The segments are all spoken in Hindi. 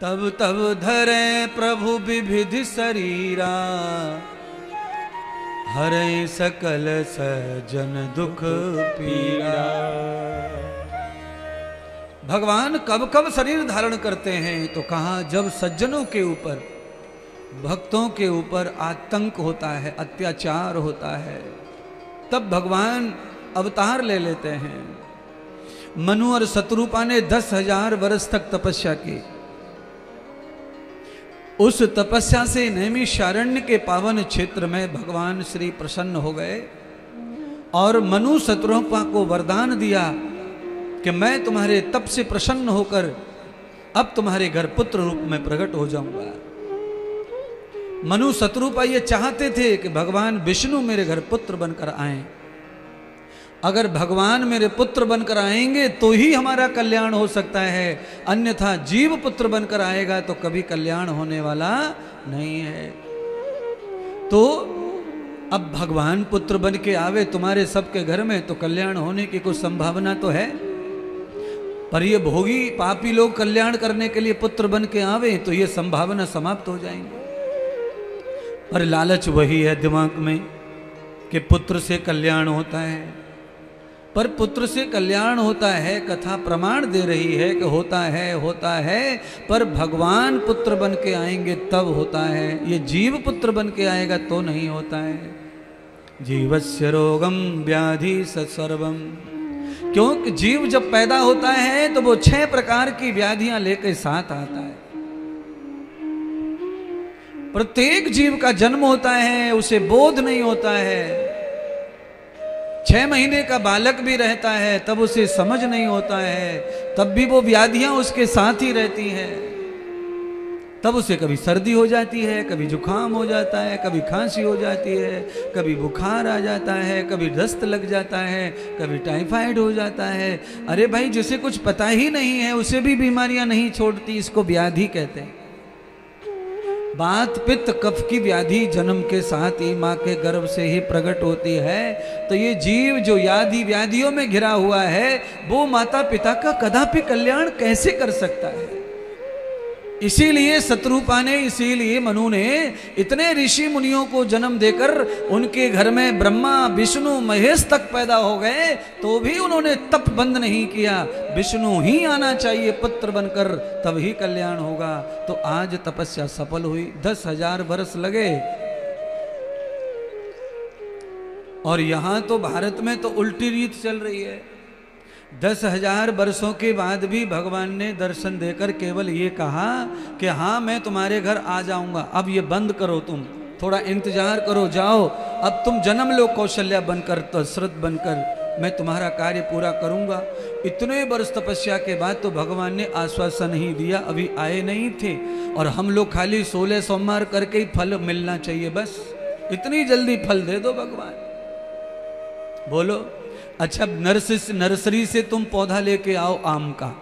तब तब धरे प्रभु विविधि शरीरा, हरे सकल सज्जन दुख पीड़ा। भगवान कब कब शरीर धारण करते हैं तो कहा जब सज्जनों के ऊपर, भक्तों के ऊपर आतंक होता है, अत्याचार होता है, तब भगवान अवतार ले लेते हैं। मनु और शत्रुपा ने 10,000 वर्ष तक तपस्या की। उस तपस्या से नैमिषारण्य के पावन क्षेत्र में भगवान श्री प्रसन्न हो गए और मनु शत्रुपा को वरदान दिया कि मैं तुम्हारे तप से प्रसन्न होकर अब तुम्हारे घर पुत्र रूप में प्रकट हो जाऊंगा। मनु शत्रुपा ये चाहते थे कि भगवान विष्णु मेरे घर पुत्र बनकर आए। अगर भगवान मेरे पुत्र बनकर आएंगे तो ही हमारा कल्याण हो सकता है, अन्यथा जीव पुत्र बनकर आएगा तो कभी कल्याण होने वाला नहीं है। तो अब भगवान पुत्र बन के आवे तुम्हारे सबके घर में तो कल्याण होने की कुछ संभावना तो है, पर ये भोगी पापी लोग कल्याण करने के लिए पुत्र बन के आवे तो ये संभावना समाप्त हो जाएंगे। पर लालच वही है दिमाग में कि पुत्र से कल्याण होता है, पर पुत्र से कल्याण होता है, कथा प्रमाण दे रही है कि होता है, पर भगवान पुत्र बन के आएंगे तब होता है। ये जीव पुत्र बन के आएगा तो नहीं होता है। जीवस्य रोगम व्याधि सर्वम, क्योंकि जीव जब पैदा होता है तो वो 6 प्रकार की व्याधियां लेकर साथ आता है। प्रत्येक जीव का जन्म होता है, उसे बोध नहीं होता है। 6 महीने का बालक भी रहता है तब उसे समझ नहीं होता है, तब भी वो व्याधियां उसके साथ ही रहती हैं। तब उसे कभी सर्दी हो जाती है, कभी जुकाम हो जाता है, कभी खांसी हो जाती है, कभी बुखार आ जाता है, कभी दस्त लग जाता है, कभी टाइफाइड हो जाता है। अरे भाई, जिसे कुछ पता ही नहीं है उसे भी बीमारियां नहीं छोड़ती, इसको व्याधि कहते हैं। बात पित्त कफ की व्याधि जन्म के साथ ही माँ के गर्भ से ही प्रकट होती है। तो ये जीव जो व्याधियों में घिरा हुआ है वो माता पिता का कदापि कल्याण कैसे कर सकता है। इसीलिए शत्रुपा ने, इसीलिए मनु ने इतने ऋषि मुनियों को जन्म देकर उनके घर में ब्रह्मा विष्णु महेश तक पैदा हो गए तो भी उन्होंने तप बंद नहीं किया। विष्णु ही आना चाहिए पुत्र बनकर, तब ही कल्याण होगा। तो आज तपस्या सफल हुई, 10,000 वर्ष लगे। और यहां तो भारत में तो उल्टी रीत चल रही है। 10,000 वर्षों के बाद भी भगवान ने दर्शन देकर केवल ये कहा कि हाँ मैं तुम्हारे घर आ जाऊंगा, अब ये बंद करो, तुम थोड़ा इंतजार करो, जाओ अब तुम जन्म लो कौशल्या बनकर, दशरथ बनकर, मैं तुम्हारा कार्य पूरा करूंगा। इतने वर्ष तपस्या के बाद तो भगवान ने आश्वासन ही दिया, अभी आए नहीं थे और हम लोग खाली 16 सोमवार करके ही फल मिलना चाहिए, बस इतनी जल्दी फल दे दो भगवान। बोलो, अच्छा नर्सरी से तुम पौधा लेके आओ आम का,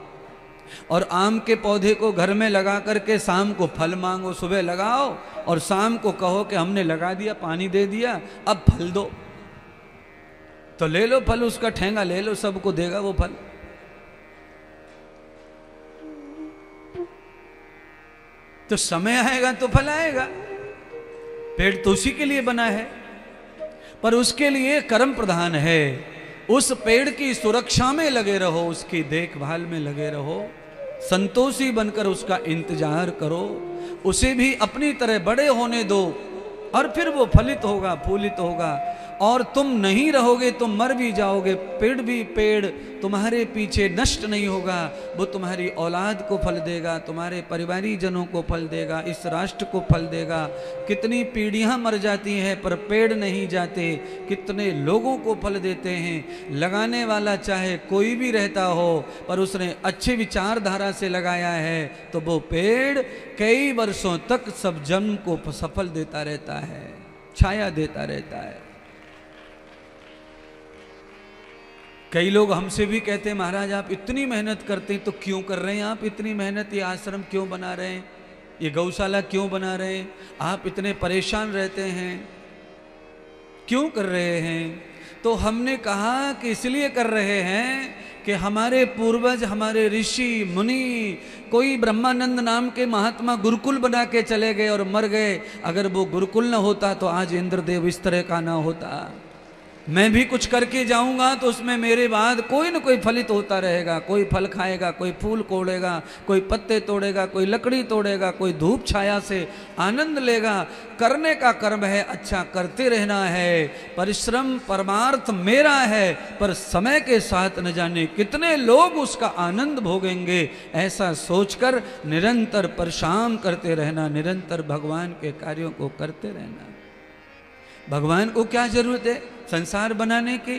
और आम के पौधे को घर में लगा करके शाम को फल मांगो, सुबह लगाओ और शाम को कहो कि हमने लगा दिया, पानी दे दिया, अब फल दो। तो ले लो फल, उसका ठेंगा ले लो, सबको देगा वो फल। तो समय आएगा तो फल आएगा। पेड़ तो उसी के लिए बना है, पर उसके लिए कर्म प्रधान है। उस पेड़ की सुरक्षा में लगे रहो, उसकी देखभाल में लगे रहो, संतोषी बनकर उसका इंतजार करो, उसे भी अपनी तरह बड़े होने दो और फिर वो फलित होगा, फूलित होगा। और तुम नहीं रहोगे, तुम मर भी जाओगे, पेड़ तुम्हारे पीछे नष्ट नहीं होगा, वो तुम्हारी औलाद को फल देगा, तुम्हारे परिवारी जनों को फल देगा, इस राष्ट्र को फल देगा। कितनी पीढ़ियां मर जाती हैं पर पेड़ नहीं जाते, कितने लोगों को फल देते हैं। लगाने वाला चाहे कोई भी रहता हो, पर उसने अच्छे विचारधारा से लगाया है तो वो पेड़ कई वर्षों तक सब जन्म को सफल देता रहता है, छाया देता रहता है। कई लोग हमसे भी कहते हैं, महाराज आप इतनी मेहनत करते हैं तो क्यों कर रहे हैं आप इतनी मेहनत, ये आश्रम क्यों बना रहे हैं, ये गौशाला क्यों बना रहे हैं, आप इतने परेशान रहते हैं, क्यों कर रहे हैं? तो हमने कहा कि इसलिए कर रहे हैं कि हमारे पूर्वज, हमारे ऋषि मुनि, कोई ब्रह्मानंद नाम के महात्मा गुरुकुल बना के चले गए और मर गए। अगर वो गुरुकुल न होता तो आज इंद्रदेव इस तरह का ना होता। मैं भी कुछ करके जाऊंगा तो उसमें मेरे बाद कोई न कोई फलित होता रहेगा। कोई फल खाएगा, कोई फूल कोड़ेगा, कोई पत्ते तोड़ेगा, कोई लकड़ी तोड़ेगा, कोई धूप छाया से आनंद लेगा। करने का कर्म है, अच्छा करते रहना है। परिश्रम परमार्थ मेरा है, पर समय के साथ न जाने कितने लोग उसका आनंद भोगेंगे। ऐसा सोचकर निरंतर परिश्रम करते रहना, निरंतर भगवान के कार्यों को करते रहना। भगवान को क्या जरूरत है संसार बनाने की?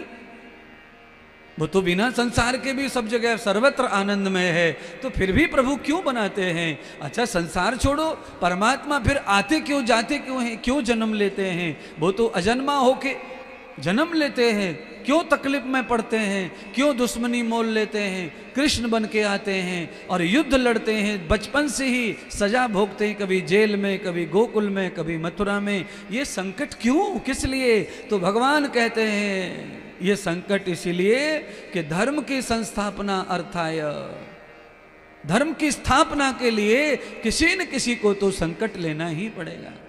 वो तो बिना संसार के भी सब जगह सर्वत्र आनंद में है, तो फिर भी प्रभु क्यों बनाते हैं? अच्छा संसार छोड़ो, परमात्मा फिर आते क्यों, जाते क्यों हैं, क्यों जन्म लेते हैं? वो तो अजन्मा होके जन्म लेते हैं, क्यों तकलीफ में पड़ते हैं, क्यों दुश्मनी मोल लेते हैं, कृष्ण बन के आते हैं और युद्ध लड़ते हैं, बचपन से ही सजा भोगते हैं, कभी जेल में, कभी गोकुल में, कभी मथुरा में। ये संकट क्यों, किस लिए? तो भगवान कहते हैं ये संकट इसीलिए कि धर्म की संस्थापना अर्थाय, धर्म की स्थापना के लिए किसी न किसी को तो संकट लेना ही पड़ेगा।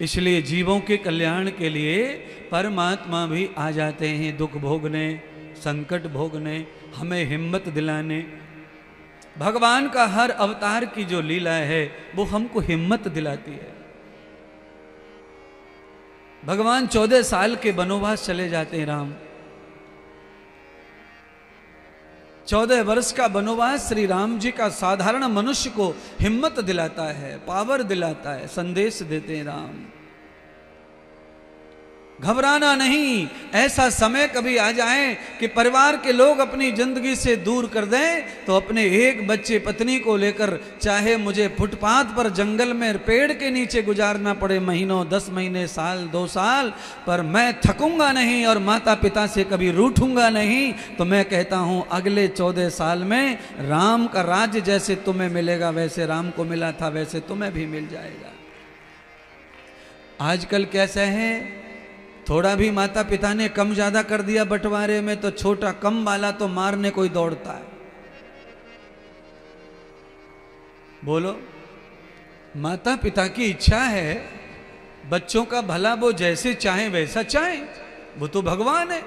इसलिए जीवों के कल्याण के लिए परमात्मा भी आ जाते हैं, दुख भोगने, संकट भोगने, हमें हिम्मत दिलाने। भगवान का हर अवतार की जो लीला है वो हमको हिम्मत दिलाती है। भगवान 14 साल के वनवास चले जाते हैं। राम 14 वर्ष का वनवास श्री राम जी का साधारण मनुष्य को हिम्मत दिलाता है, पावर दिलाता है, संदेश देते हैं राम। घबराना नहीं, ऐसा समय कभी आ जाए कि परिवार के लोग अपनी जिंदगी से दूर कर दें तो अपने एक बच्चे पत्नी को लेकर, चाहे मुझे फुटपाथ पर जंगल में पेड़ के नीचे गुजारना पड़े महीनों, 10 महीने, साल, 2 साल, पर मैं थकूंगा नहीं और माता पिता से कभी रूठूंगा नहीं। तो मैं कहता हूं अगले 14 साल में राम का राज्य जैसे तुम्हें मिलेगा, वैसे राम को मिला था, वैसे तुम्हें भी मिल जाएगा। आजकल कैसे है, थोड़ा भी माता पिता ने कम ज्यादा कर दिया बंटवारे में तो छोटा कम वाला तो मारने कोई दौड़ता है। बोलो, माता पिता की इच्छा है बच्चों का भला, वो जैसे चाहे वैसा चाहे, वो तो भगवान है।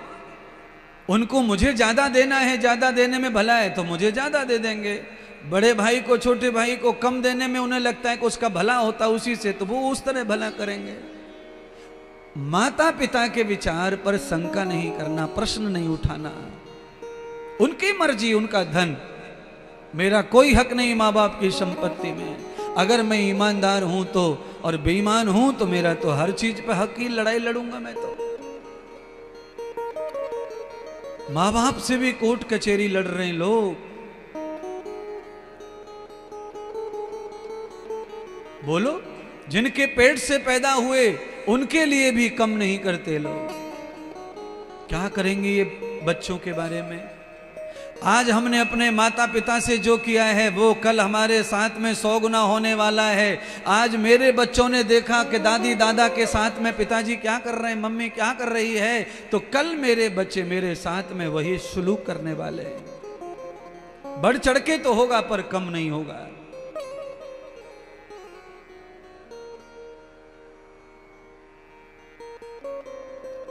उनको मुझे ज्यादा देना है, ज्यादा देने में भला है तो मुझे ज्यादा दे देंगे। बड़े भाई को छोटे भाई को कम देने में उन्हें लगता है कि उसका भला होता उसी से, तो वो उस तरह भला करेंगे। माता पिता के विचार पर शंका नहीं करना, प्रश्न नहीं उठाना। उनकी मर्जी, उनका धन, मेरा कोई हक नहीं माँ बाप की संपत्ति में। अगर मैं ईमानदार हूं तो और बेईमान हूं तो मेरा तो हर चीज पे हक की लड़ाई लड़ूंगा मैं तो। माँ बाप से भी कोर्ट कचहरी लड़ रहे हैं लोग। बोलो, जिनके पेट से पैदा हुए उनके लिए भी कम नहीं करते लोग। क्या करेंगे ये बच्चों के बारे में? आज हमने अपने माता पिता से जो किया है वो कल हमारे साथ में 100 गुना होने वाला है। आज मेरे बच्चों ने देखा कि दादी दादा के साथ में पिताजी क्या कर रहे हैं, मम्मी क्या कर रही है, तो कल मेरे बच्चे मेरे साथ में वही सलूक करने वाले हैं। बढ़ चढ़ के तो होगा पर कम नहीं होगा।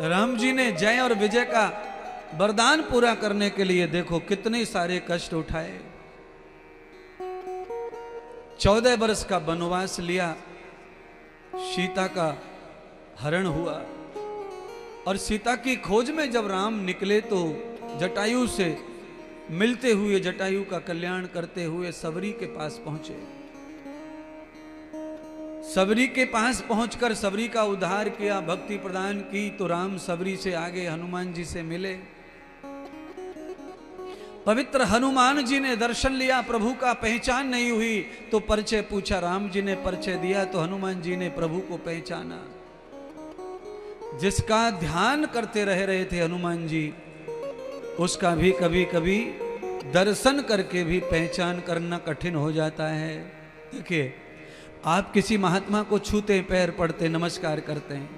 राम जी ने जय और विजय का वरदान पूरा करने के लिए देखो कितने सारे कष्ट उठाए। 14 वर्ष का वनवास लिया, सीता का हरण हुआ और सीता की खोज में जब राम निकले तो जटायु से मिलते हुए, जटायु का कल्याण करते हुए सबरी के पास पहुंचे। सबरी के पास पहुंचकर सबरी का उद्धार किया, भक्ति प्रदान की, तो राम सबरी से आगे हनुमान जी से मिले। पवित्र हनुमान जी ने दर्शन लिया, प्रभु का पहचान नहीं हुई तो परिचय पूछा, राम जी ने परिचय दिया तो हनुमान जी ने प्रभु को पहचाना। जिसका ध्यान करते रहे थे हनुमान जी, उसका भी कभी कभी दर्शन करके भी पहचान करना कठिन हो जाता है। देखिए, आप किसी महात्मा को छूते, पैर पड़ते, नमस्कार करते हैं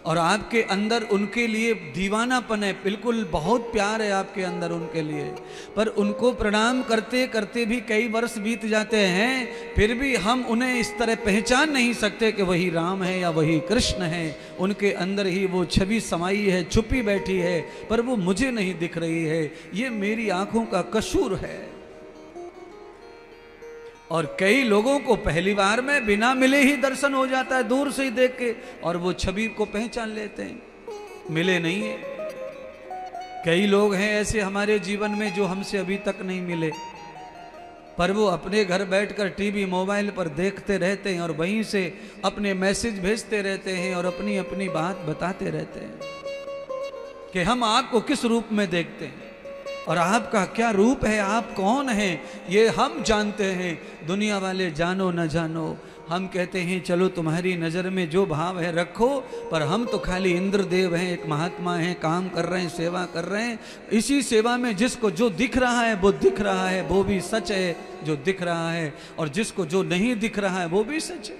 और आपके अंदर उनके लिए दीवानापन है, बिल्कुल बहुत प्यार है आपके अंदर उनके लिए। पर उनको प्रणाम करते करते भी कई वर्ष बीत जाते हैं, फिर भी हम उन्हें इस तरह पहचान नहीं सकते कि वही राम है या वही कृष्ण है। उनके अंदर ही वो छवि समाई है, छुपी बैठी है, पर वो मुझे नहीं दिख रही है। ये मेरी आंखों का कसूर है। और कई लोगों को पहली बार में बिना मिले ही दर्शन हो जाता है, दूर से ही देख के, और वो छवि को पहचान लेते हैं, मिले नहीं है। कई लोग हैं ऐसे हमारे जीवन में जो हमसे अभी तक नहीं मिले, पर वो अपने घर बैठकर टीवी मोबाइल पर देखते रहते हैं और वहीं से अपने मैसेज भेजते रहते हैं और अपनी अपनी बात बताते रहते हैं कि हम आपको किस रूप में देखते हैं और आपका क्या रूप है, आप कौन हैं, ये हम जानते हैं। दुनिया वाले जानो न जानो, हम कहते हैं चलो तुम्हारी नज़र में जो भाव है रखो, पर हम तो खाली इंद्रदेव हैं, एक महात्मा हैं, काम कर रहे हैं, सेवा कर रहे हैं। इसी सेवा में जिसको जो दिख रहा है वो दिख रहा है, वो भी सच है जो दिख रहा है, और जिसको जो नहीं दिख रहा है वो भी सच है।